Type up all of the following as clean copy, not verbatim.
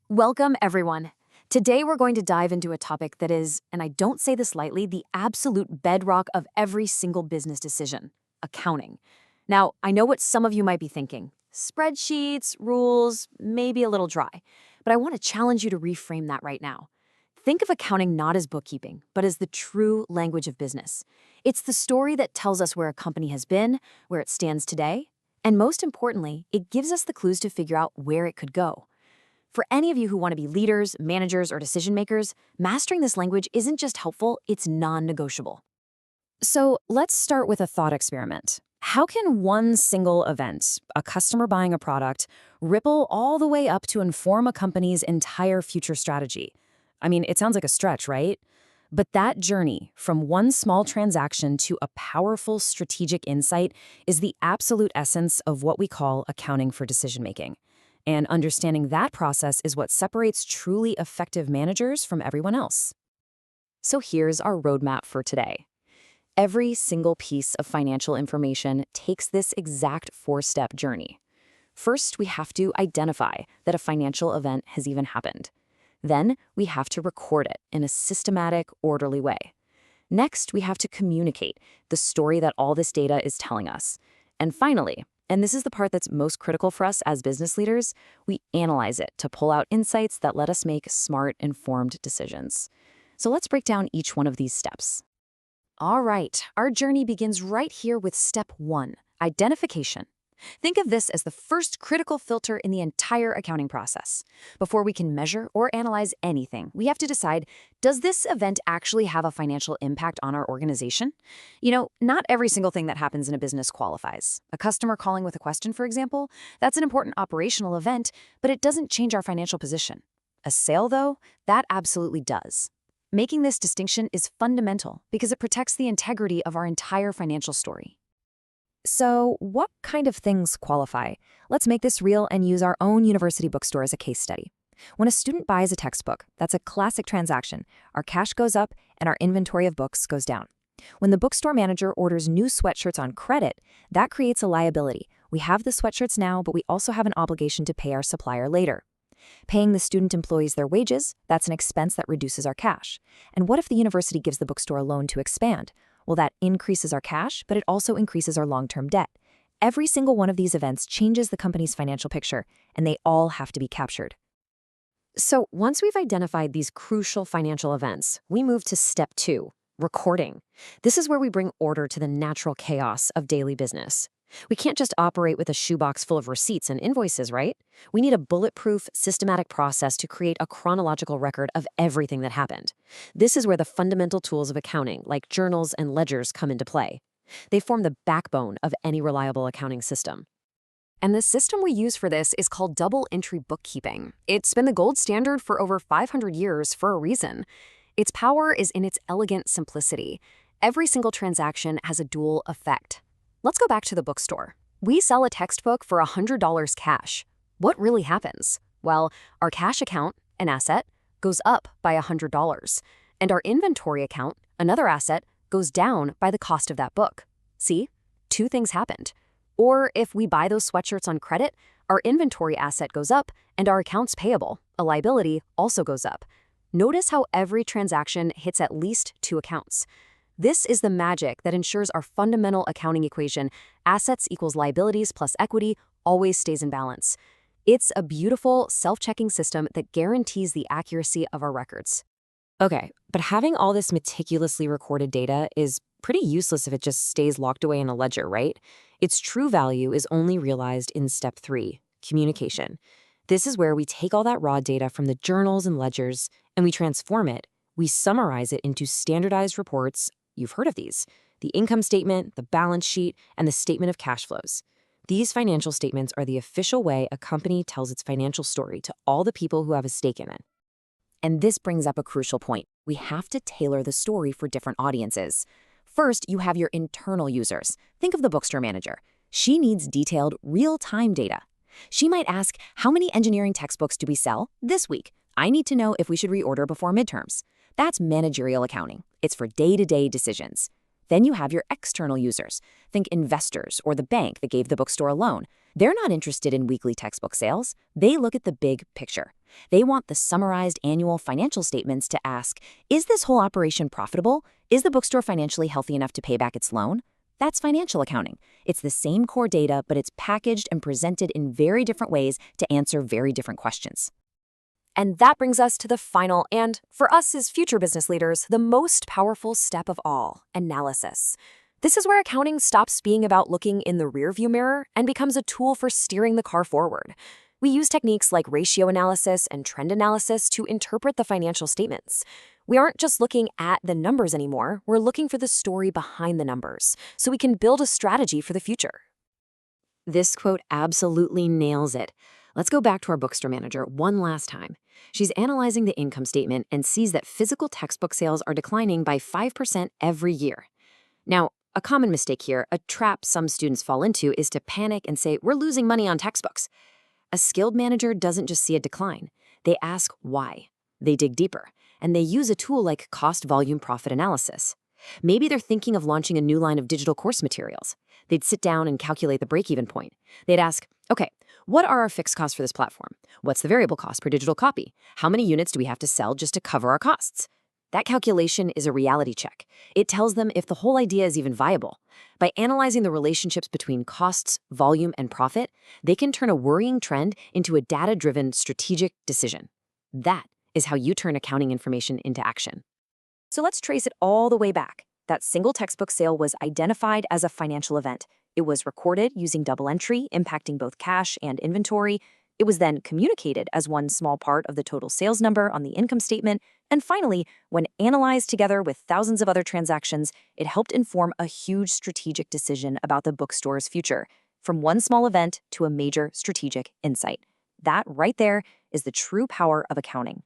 Welcome, everyone. Today, we're going to dive into a topic that is, and I don't say this lightly, the absolute bedrock of every single business decision: accounting. Now, I know what some of you might be thinking: spreadsheets, rules, maybe a little dry. But I want to challenge you to reframe that right now. Think of accounting not as bookkeeping, but as the true language of business. It's the story that tells us where a company has been, where it stands today, and most importantly, it gives us the clues to figure out where it could go. For any of you who want to be leaders, managers, or decision makers, mastering this language isn't just helpful, it's non-negotiable. So let's start with a thought experiment. How can one single event, a customer buying a product, ripple all the way up to inform a company's entire future strategy? I mean, it sounds like a stretch, right? But that journey from one small transaction to a powerful strategic insight is the absolute essence of what we call accounting for decision making. And understanding that process is what separates truly effective managers from everyone else. So here's our roadmap for today. Every single piece of financial information takes this exact four-step journey. First, we have to identify that a financial event has even happened. Then, we have to record it in a systematic, orderly way. Next, we have to communicate the story that all this data is telling us. And finally, and this is the part that's most critical for us as business leaders, we analyze it to pull out insights that let us make smart, informed decisions. So let's break down each one of these steps. All right, our journey begins right here with step 1, identification. Think of this as the first critical filter in the entire accounting process. Before we can measure or analyze anything, we have to decide, does this event actually have a financial impact on our organization? Not every single thing that happens in a business qualifies. A customer calling with a question, for example, that's an important operational event, but it doesn't change our financial position. A sale, though, that absolutely does. Making this distinction is fundamental because it protects the integrity of our entire financial story. So, what kind of things qualify? Let's make this real and use our own university bookstore as a case study. When a student buys a textbook, that's a classic transaction. Our cash goes up and our inventory of books goes down. When the bookstore manager orders new sweatshirts on credit, that creates a liability. We have the sweatshirts now, but we also have an obligation to pay our supplier later. Paying the student employees their wages, that's an expense that reduces our cash. And what if the university gives the bookstore a loan to expand? Well, that increases our cash, but it also increases our long-term debt. Every single one of these events changes the company's financial picture, and they all have to be captured. So once we've identified these crucial financial events, we move to step 2, recording. This is where we bring order to the natural chaos of daily business. We can't just operate with a shoebox full of receipts and invoices, right? We need a bulletproof, systematic process to create a chronological record of everything that happened. This is where the fundamental tools of accounting, like journals and ledgers, come into play. They form the backbone of any reliable accounting system. And the system we use for this is called double-entry bookkeeping. It's been the gold standard for over 500 years for a reason. Its power is in its elegant simplicity. Every single transaction has a dual effect. Let's go back to the bookstore. We sell a textbook for $100 cash. What really happens? Well, our cash account, an asset, goes up by $100. And our inventory account, another asset, goes down by the cost of that book. See? Two things happened. Or if we buy those sweatshirts on credit, our inventory asset goes up and our accounts payable, a liability, also goes up. Notice how every transaction hits at least two accounts. This is the magic that ensures our fundamental accounting equation, assets equals liabilities plus equity, always stays in balance. It's a beautiful, self-checking system that guarantees the accuracy of our records. Okay, but having all this meticulously recorded data is pretty useless if it just stays locked away in a ledger, right? Its true value is only realized in step 3, communication. This is where we take all that raw data from the journals and ledgers and we transform it. We summarize it into standardized reports. You've heard of these: the income statement, the balance sheet, and the statement of cash flows. These financial statements are the official way a company tells its financial story to all the people who have a stake in it. And this brings up a crucial point. We have to tailor the story for different audiences. First, you have your internal users. Think of the bookstore manager. She needs detailed, real-time data. She might ask, how many engineering textbooks do we sell this week? I need to know if we should reorder before midterms. That's managerial accounting. It's for day-to-day decisions. Then you have your external users. Think investors or the bank that gave the bookstore a loan. They're not interested in weekly textbook sales. They look at the big picture. They want the summarized annual financial statements to ask, is this whole operation profitable? Is the bookstore financially healthy enough to pay back its loan? That's financial accounting. It's the same core data, but it's packaged and presented in very different ways to answer very different questions. And that brings us to the final and, for us as future business leaders, the most powerful step of all, analysis. This is where accounting stops being about looking in the rearview mirror and becomes a tool for steering the car forward. We use techniques like ratio analysis and trend analysis to interpret the financial statements. We aren't just looking at the numbers anymore, we're looking for the story behind the numbers, so we can build a strategy for the future. This quote absolutely nails it. Let's go back to our bookstore manager one last time. She's analyzing the income statement and sees that physical textbook sales are declining by 5% every year. Now, a common mistake here, a trap some students fall into, is to panic and say, we're losing money on textbooks. A skilled manager doesn't just see a decline. They ask why. They dig deeper, and they use a tool like cost volume profit analysis. Maybe they're thinking of launching a new line of digital course materials. They'd sit down and calculate the break-even point. They'd ask, okay, what are our fixed costs for this platform? What's the variable cost per digital copy? How many units do we have to sell just to cover our costs? That calculation is a reality check. It tells them if the whole idea is even viable. By analyzing the relationships between costs, volume, and profit, they can turn a worrying trend into a data-driven strategic decision. That is how you turn accounting information into action. So let's trace it all the way back. That single textbook sale was identified as a financial event. It was recorded using double entry, impacting both cash and inventory. It was then communicated as one small part of the total sales number on the income statement. And finally, when analyzed together with thousands of other transactions, it helped inform a huge strategic decision about the bookstore's future, from one small event to a major strategic insight. That right there is the true power of accounting.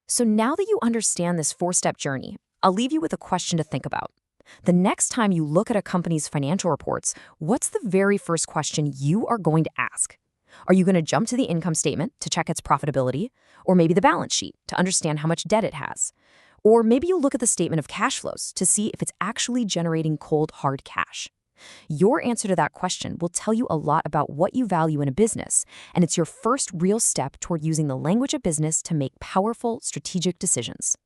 So now that you understand this four-step journey, I'll leave you with a question to think about. The next time you look at a company's financial reports, what's the very first question you are going to ask? Are you going to jump to the income statement to check its profitability? Or maybe the balance sheet to understand how much debt it has? Or maybe you'll look at the statement of cash flows to see if it's actually generating cold, hard cash. Your answer to that question will tell you a lot about what you value in a business, and it's your first real step toward using the language of business to make powerful strategic decisions.